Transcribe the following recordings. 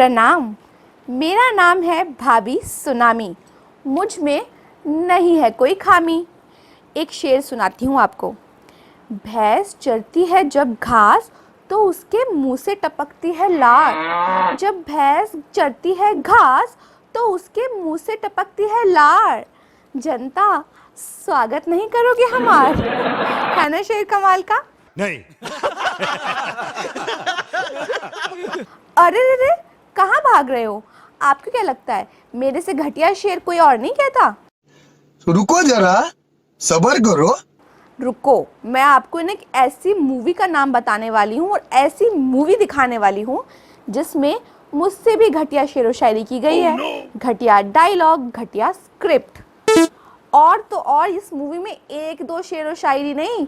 प्रणाम, मेरा नाम है भाभी सुनामी। मुझ में नहीं है कोई खामी। एक शेर सुनाती हूँ आपको। भैंस चरती है जब घास तो उसके मुंह से टपकती है लार। जब भैंस चरती है घास तो उसके मुंह से टपकती है लार। जनता स्वागत नहीं करोगे हमार? है ना शेर कमाल का? नहीं। अरे रे रे, कहाँ भाग रहे हो? आपको क्या लगता है मेरे से घटिया शेर कोई और नहीं कहता? रुको जरा, सब्र करो। रुको, मैं आपको एक ऐसी मूवी का नाम बताने वाली हूँ और ऐसी मूवी दिखाने वाली हूँ जिसमें मुझसे भी घटिया शेरो शायरी की गई है। घटिया डायलॉग, घटिया स्क्रिप्ट। और तो और इस मूवी में एक दो शेरो शायरी नहीं,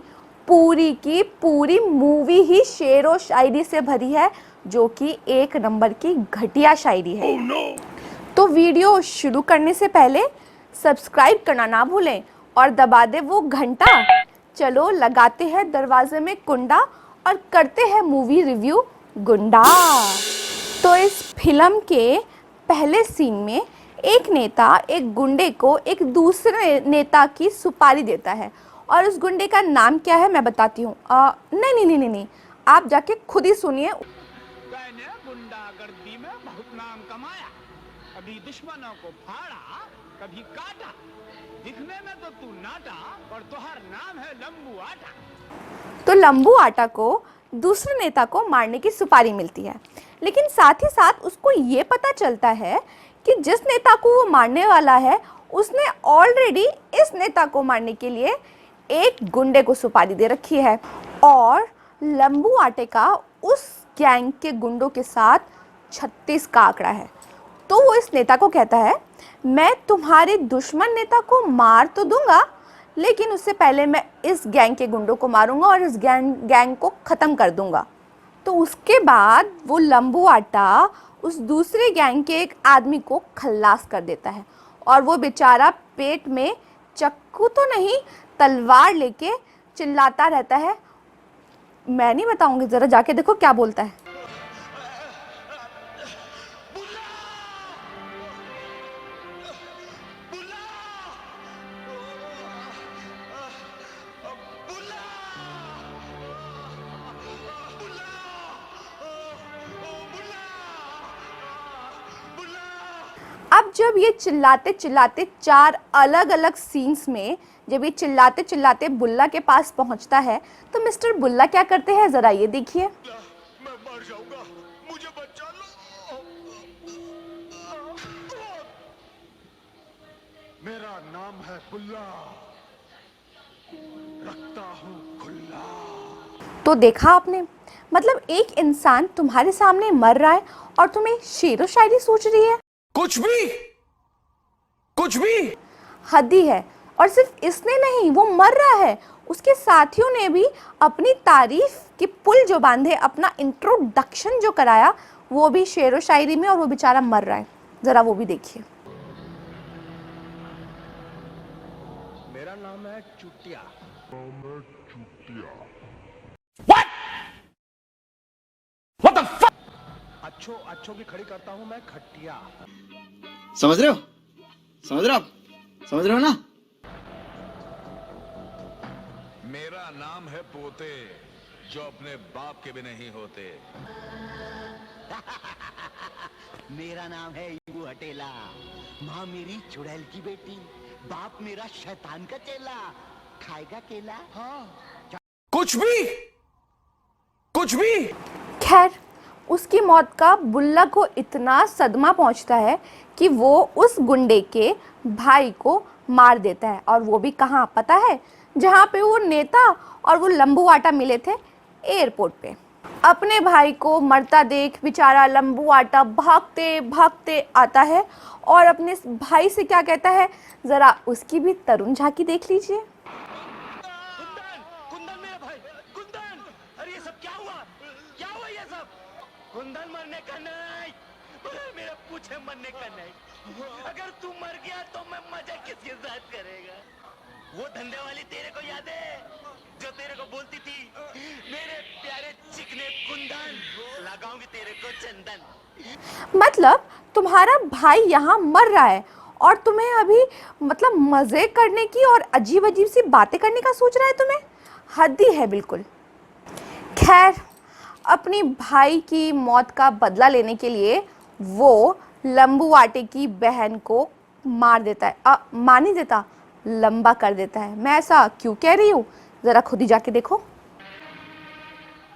पूरी की पूरी मूवी ही शेरो शायरी से भरी है, जो कि एक नंबर की घटिया शायरी है। तो वीडियो शुरू करने से पहले सब्सक्राइब करना ना भूलें और दबा दे वो घंटा। चलो लगाते हैं दरवाजे में कुंडा और करते हैं मूवी रिव्यू गुंडा। तो इस फिल्म के पहले सीन में एक नेता एक गुंडे को एक दूसरे नेता की सुपारी देता है और उस गुंडे का नाम क्या है मैं बताती हूँ। नहीं नहीं नहीं नहीं नहीं, आप जाके खुद ही सुनिए। मैंने गुंडागर्दी में बहुत नाम कमाया, कभी दुश्मनों को फाड़ा, कभी काटा। दिखने में तो तू नाटा और तुहार नाम है लंबू आटा। तो लंबू आटा को दूसरे नेता को मारने की सुपारी मिलती है, लेकिन साथ ही साथ उसको ये पता चलता है कि जिस नेता को वो मारने वाला है उसने ऑलरेडी इस नेता को मारने के लिए एक गुंडे को सुपारी दे रखी है और लंबू आटे का उस गैंग के गुंडों के साथ 36 का आंकड़ा है। तो वो इस नेता को कहता है, मैं तुम्हारे दुश्मन नेता को मार तो दूंगा, लेकिन उससे पहले मैं इस गैंग के गुंडों को मारूंगा और इस गैंग को ख़त्म कर दूंगा। तो उसके बाद वो लंबू आटा उस दूसरे गैंग के एक आदमी को खल्लास कर देता है और वो बेचारा पेट में चाकू तो नहीं तलवार लेके चिल्लाता रहता है। मैं नहीं बताऊंगी, ज़रा जाके देखो क्या बोलता है। अब जब ये चिल्लाते चिल्लाते 4 अलग अलग सीन्स में जब ये चिल्लाते चिल्लाते बुल्ला के पास पहुंचता है तो मिस्टर बुल्ला क्या करते हैं ज़रा ये देखिए। मैं मर जाऊंगा, मुझे बचा लो। मेरा नाम है बुल्ला, रखता हूँ खुल्ला। तो देखा आपने, मतलब एक इंसान तुम्हारे सामने मर रहा है और तुम्हें शेरो शायरी सोच रही है। कुछ भी हद ही है। और सिर्फ इसने नहीं, वो मर रहा है, उसके साथियों ने भी अपनी तारीफ के पुल जो बांधे, अपना इंट्रोडक्शन जो कराया, वो भी शेरो शायरी में, और वो बेचारा मर रहा है। जरा वो भी देखिए। मेरा नाम है चुटिया। What the fuck? अच्छों की खड़ी करता हूँ मैं खटिया। समझ रहे हो? समझ रहे हो आप? समझ रहे हो ना? मेरा नाम है पोते, जो अपने बाप के भी नहीं होते। मेरा नाम है यूं हटेला, माँ मेरी चुड़ैल की बेटी, बाप मेरा शैतान का चेला, खाएगा केला। हाँ कुछ भी खैर, उसकी मौत का बुल्ला को इतना सदमा पहुंचता है कि वो उस गुंडे के भाई को मार देता है, और वो भी कहाँ पता है? जहाँ पे वो नेता और वो लंबू आटा मिले थे, एयरपोर्ट पे। अपने भाई को मरता देख बेचारा लंबू आटा भागते भागते आता है और अपने भाई से क्या कहता है, ज़रा उसकी भी तरुण झांकी देख लीजिए। कुंदन मेरा भाई, कुंदन! अरे ये सब क्या हुआ? क्या हुआ ये सब? कुंदन मरने का नहीं, मेरा पूछे मरने का नहीं। अगर तू मर गया तो मैं मजा किसके साथ करेगा? वो धंधे वाली तेरे को याद है जो तेरे को बोलती थी मेरे प्यारे चिकने कुंदन लगाऊंगी तेरे को चंदन। मतलब तुम्हारा भाई यहाँ मर रहा है और तुम्हें अभी मतलब मजे करने की और अजीब अजीब सी बातें करने का सोच रहा है तुम्हें? हद ही है बिल्कुल। खैर, अपनी भाई की मौत का बदला लेने के लिए वो लंबू आटे की बहन को मार देता है, मार नहीं देता, लंबा कर देता है। मैं ऐसा क्यों कह रही हूँ, जरा खुद ही जाके देखो।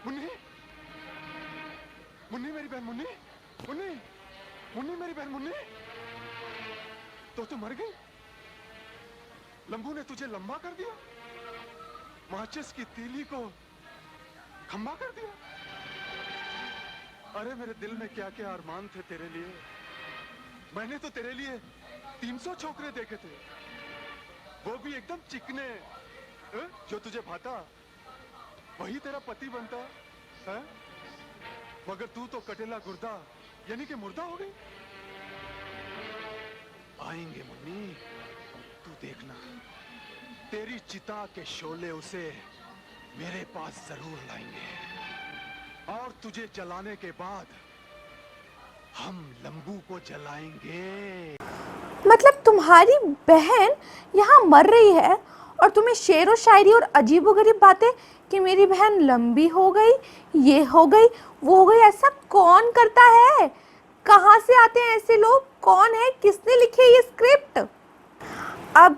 मुन्नी, मुन्नी मेरी बहन, मुन्नी, मुन्नी, मुन्नी मेरी बहन, मुन्नी, तो मर गई? लंबू ने तुझे लंबा कर दिया? माचिस की तीली को खंबा कर दिया? अरे मेरे दिल में क्या क्या अरमान थे तेरे लिए। मैंने तो तेरे लिए 300 छोकरे देखे थे, वो भी एकदम चिकने, जो तुझे भाता वही तेरा पति बनता है। मगर तू तो कटेला गुर्दा यानी कि मुर्दा हो गई। आएंगे मुन्नी, तू देखना, तेरी चिता के शोले उसे मेरे पास जरूर लाएंगे और तुझे जलाने के बाद हम लंबू को जलाएंगे। मतलब तुम्हारी बहन यहाँ मर रही है और तुम्हें शेरो शायरी और अजीबोगरीब बातें कि मेरी बहन लंबी हो गई, ये हो गई, वो हो गई, ऐसा कौन करता है? कहाँ से आते हैं ऐसे लोग? कौन है? किसने लिखी है ये स्क्रिप्ट? अब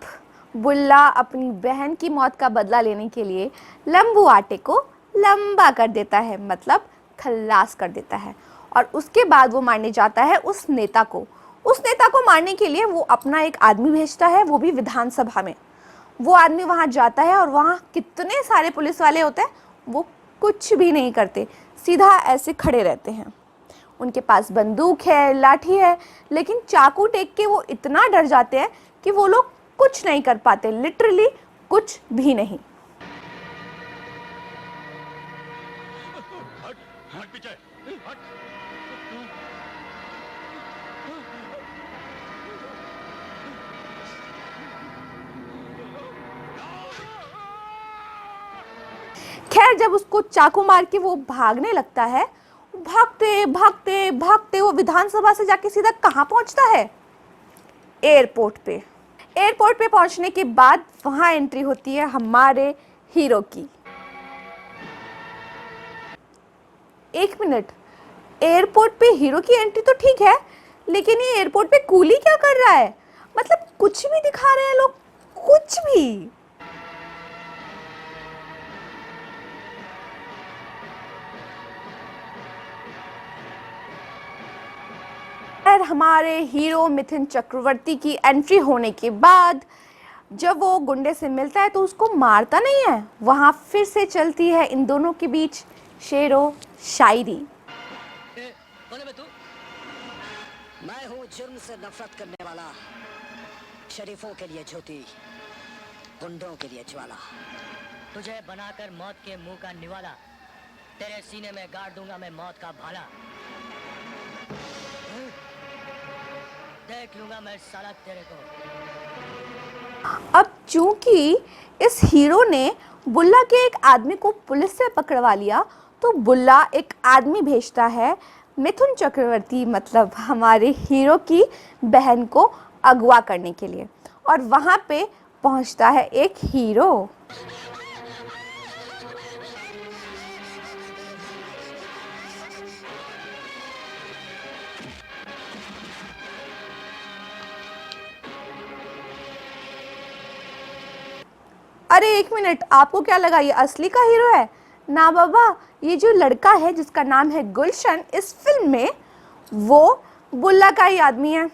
बुल्ला अपनी बहन की मौत का बदला लेने के लिए लंबू आटे को लंबा कर देता है, मतलब खल्लास कर देता है। और उसके बाद वो मारने जाता है उस नेता को। उस नेता को मारने के लिए वो अपना एक आदमी भेजता है, वो भी विधानसभा में। वो आदमी वहाँ जाता है और वहाँ कितने सारे पुलिस वाले होते हैं, वो कुछ भी नहीं करते, सीधा ऐसे खड़े रहते हैं। उनके पास बंदूक है, लाठी है, लेकिन चाकू टेक के वो इतना डर जाते हैं कि वो लोग कुछ नहीं कर पाते, लिटरली कुछ भी नहीं। हट पीछे, हट। खैर, जब उसको चाकू मार के वो भागने लगता है, भागते भागते भागते वो विधानसभा से जाके सीधा कहाँ पहुँचता है? एयरपोर्ट पे। एयरपोर्ट पे पहुँचने के बाद वहाँ एंट्री होती है हमारे हीरो की। एक मिनट, एयरपोर्ट पे हीरो की एंट्री तो ठीक है, लेकिन ये एयरपोर्ट पे कूली क्या कर रहा है? मतलब कुछ भी दिखा रहे हैं लोग, कुछ भी। हमारे हीरो मिथुन चक्रवर्ती की एंट्री होने के बाद जब वो गुंडे से मिलता है तो उसको मारता नहीं है। वहाँ फिर से चलती है इन दोनों के बीच शेरो शायरी। कौन है बे तू? मैं हूँ जुर्म से नफरत करने वाला, शरीफों के लिए ज्योति, गुंडों के लिए ज्वाला। तुझे बनाकर मौत के मुंह का निवाला, तेरे सीने में गाड़ दूंगा मैं मौत का भाला। देख लूंगा मैं साला तेरे को। अब चूंकि इस हीरो ने बुल्ला के एक आदमी को पुलिस से पकड़वा लिया, तो बुल्ला एक आदमी भेजता है मिथुन चक्रवर्ती, मतलब हमारे हीरो की बहन को अगवा करने के लिए। और वहाँ पे पहुँचता है एक हीरो। अरे एक मिनट, आपको क्या लगा ये असली का हीरो है? ना बाबा, ये जो लड़का है जिसका नाम है गुलशन, इस फिल्म में वो बुल्ला का ही आदमी है।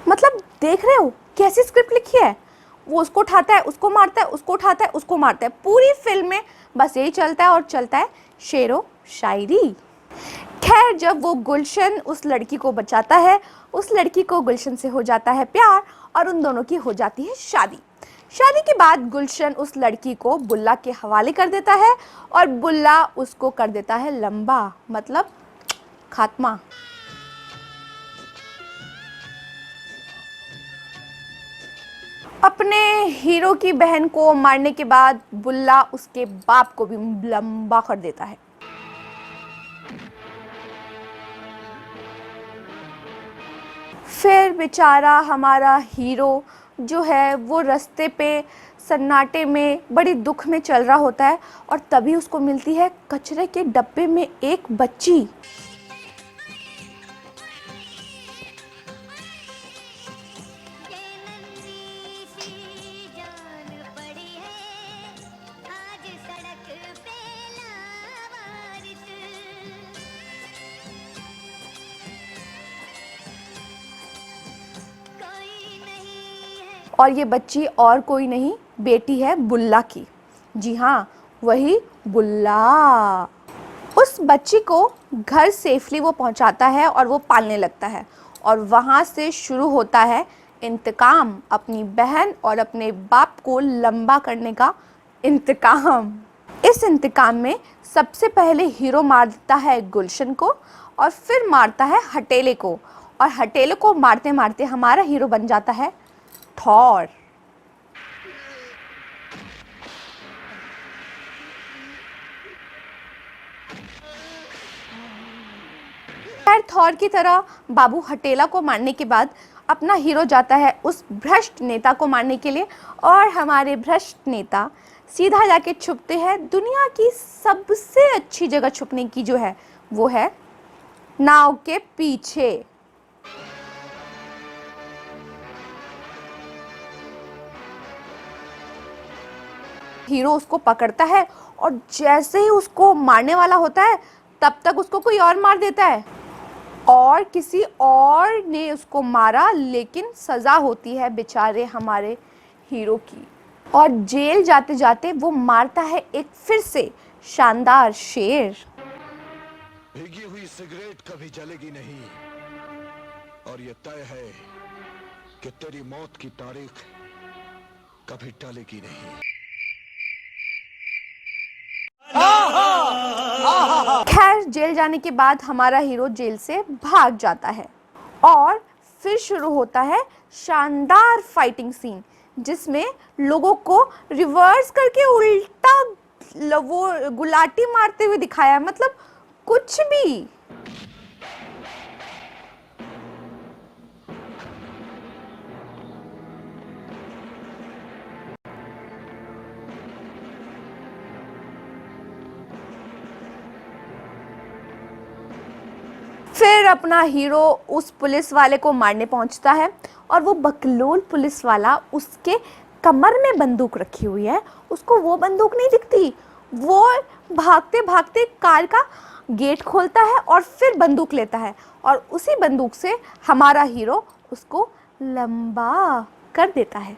मतलब देख रहे हो कैसी स्क्रिप्ट लिखी है? वो उसको उठाता है, उसको मारता है, उसको उठाता है, उसको मारता है। पूरी फिल्म में बस यही चलता है और चलता है, शेरो शायरी। खैर, जब वो गुलशन उस लड़की को बचाता है, उस लड़की को गुलशन से हो जाता है प्यार और उन दोनों की हो जाती है शादी। शादी के बाद गुलशन उस लड़की को बुल्ला के हवाले कर देता है और बुल्ला उसको कर देता है लंबा, मतलब खात्मा। अपने हीरो की बहन को मारने के बाद बुल्ला उसके बाप को भी लंबा कर देता है। फिर बेचारा हमारा हीरो जो है वो रास्ते पे सन्नाटे में बड़ी दुख में चल रहा होता है और तभी उसको मिलती है कचरे के डब्बे में एक बच्ची। और ये बच्ची और कोई नहीं, बेटी है बुल्ला की। जी हाँ, वही बुल्ला। उस बच्ची को घर सेफली वो पहुंचाता है और वो पालने लगता है और वहाँ से शुरू होता है इंतकाम, अपनी बहन और अपने बाप को लंबा करने का इंतकाम। इस इंतकाम में सबसे पहले हीरो मार देता है गुलशन को और फिर मारता है हटेले को, और हटेले को मारते मारते हमारा हीरो बन जाता है थॉर। थॉर की तरह बाबू हटेला को मारने के बाद अपना हीरो जाता है उस भ्रष्ट नेता को मारने के लिए, और हमारे भ्रष्ट नेता सीधा जाके छुपते हैं दुनिया की सबसे अच्छी जगह छुपने की जो है वो है नाव के पीछे। हीरो उसको पकड़ता है और जैसे ही उसको मारने वाला होता है तब तक उसको कोई और मार देता है, और किसी और ने उसको मारा, लेकिन सजा होती है बेचारे हमारे हीरो की। और जेल जाते जाते वो मारता है एक फिर से शानदार शेर। भीगी हुई सिगरेट कभी जलेगी नहीं, और ये तय है कि तेरी मौत की तारीख कभी टलेगी नहीं। खैर, जेल जाने के बाद हमारा हीरो जेल से भाग जाता है और फिर शुरू होता है शानदार फाइटिंग सीन, जिसमें लोगों को रिवर्स करके उल्टा वो गुलाटी मारते हुए दिखाया है, मतलब कुछ भी। फिर अपना हीरो उस पुलिस वाले को मारने पहुंचता है और वो बकलोल पुलिस वाला उसके कमर में बंदूक रखी हुई है, उसको वो बंदूक नहीं दिखती। वो भागते भागते कार का गेट खोलता है और फिर बंदूक लेता है और उसी बंदूक से हमारा हीरो उसको लंबा कर देता है।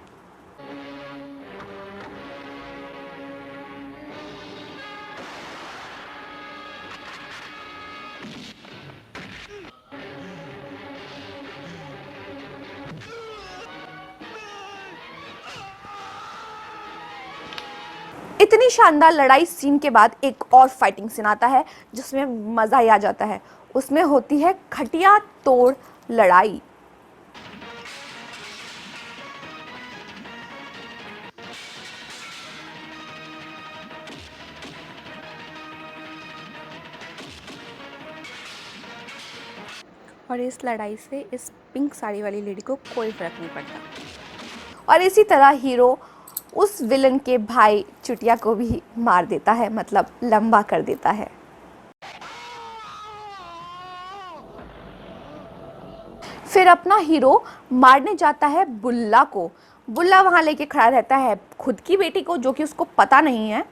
इतनी शानदार लड़ाई सीन के बाद एक और फाइटिंग सीन आता है जिसमें मजा ही आ जाता है। उसमें होती है खटिया तोड़ लड़ाई। और इस लड़ाई से इस पिंक साड़ी वाली लेडी को कोई फर्क नहीं पड़ता। और इसी तरह हीरो उस विलन के भाई चुटिया को भी मार देता है, मतलब लंबा कर देता है। फिर अपना हीरो मारने जाता है बुल्ला को। बुल्ला वहां लेके खड़ा रहता है खुद की बेटी को, जो कि उसको पता नहीं है।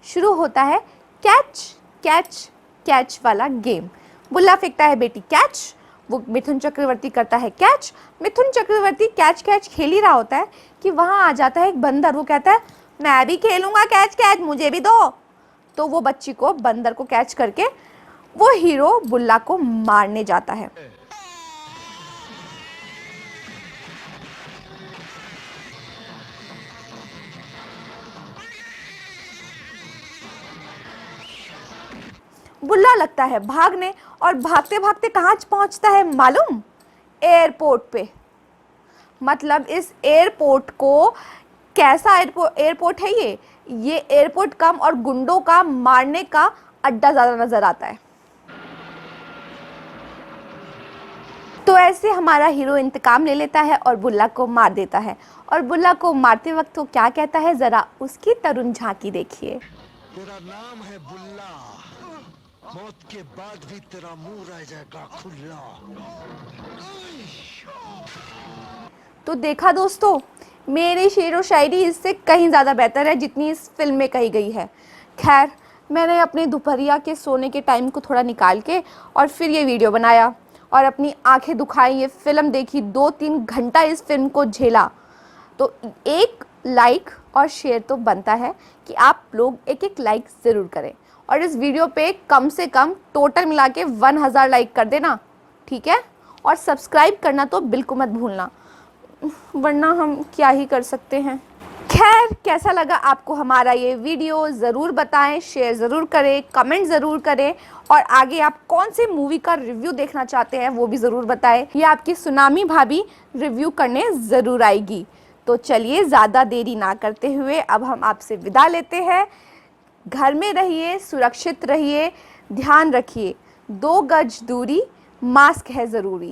शुरू होता है कैच कैच कैच वाला गेम। बुल्ला फेंकता है बेटी कैच, वो मिथुन चक्रवर्ती करता है catch. Mithun Chakraborty catch catch खेल ही रहा होता है कि वहां आ जाता है एक बंदर। वो कहता है मैं भी खेलूंगा कैच कैच, मुझे भी दो। तो वो बच्ची को, बंदर को कैच करके वो हीरो बुल्ला को मारने जाता है। बुल्ला लगता है भागने, और भागते भागते कहाँ पहुंचता है मालूम? एयरपोर्ट पे। मतलब इस एयरपोर्ट को, कैसा एयरपोर्ट है ये एयरपोर्ट कम और गुंडों का मारने का अड्डा ज़्यादा नज़र आता है। तो ऐसे हमारा हीरो इंतकाम ले लेता है और बुल्ला को मार देता है, और बुल्ला को मारते वक्त वो क्या कहता है, ज़रा उसकी तरुण झांकी देखिए। तेरा नाम है बुल्ला, मौत के बाद भी तेरा मुंह रह जाएगा खुला। तो देखा दोस्तों, मेरी शेर व शायरी इससे कहीं ज़्यादा बेहतर है जितनी इस फिल्म में कही गई है। खैर, मैंने अपने दोपहरिया के सोने के टाइम को थोड़ा निकाल के और फिर ये वीडियो बनाया और अपनी आंखें दुखाई, ये फ़िल्म देखी, 2-3 घंटा इस फिल्म को झेला। तो एक लाइक और शेयर तो बनता है कि आप लोग एक लाइक ज़रूर करें, और इस वीडियो पे कम से कम टोटल मिला के 1000 लाइक कर देना, ठीक है? और सब्सक्राइब करना तो बिल्कुल मत भूलना, वरना हम क्या ही कर सकते हैं। खैर, कैसा लगा आपको हमारा ये वीडियो ज़रूर बताएं, शेयर ज़रूर करें, कमेंट ज़रूर करें, और आगे आप कौन से मूवी का रिव्यू देखना चाहते हैं वो भी ज़रूर बताएं। ये आपकी सुनामी भाभी रिव्यू करने ज़रूर आएगी। तो चलिए, ज़्यादा देरी ना करते हुए अब हम आपसे विदा लेते हैं। घर में रहिए, सुरक्षित रहिए, ध्यान रखिए, 2 गज दूरी, मास्क है ज़रूरी।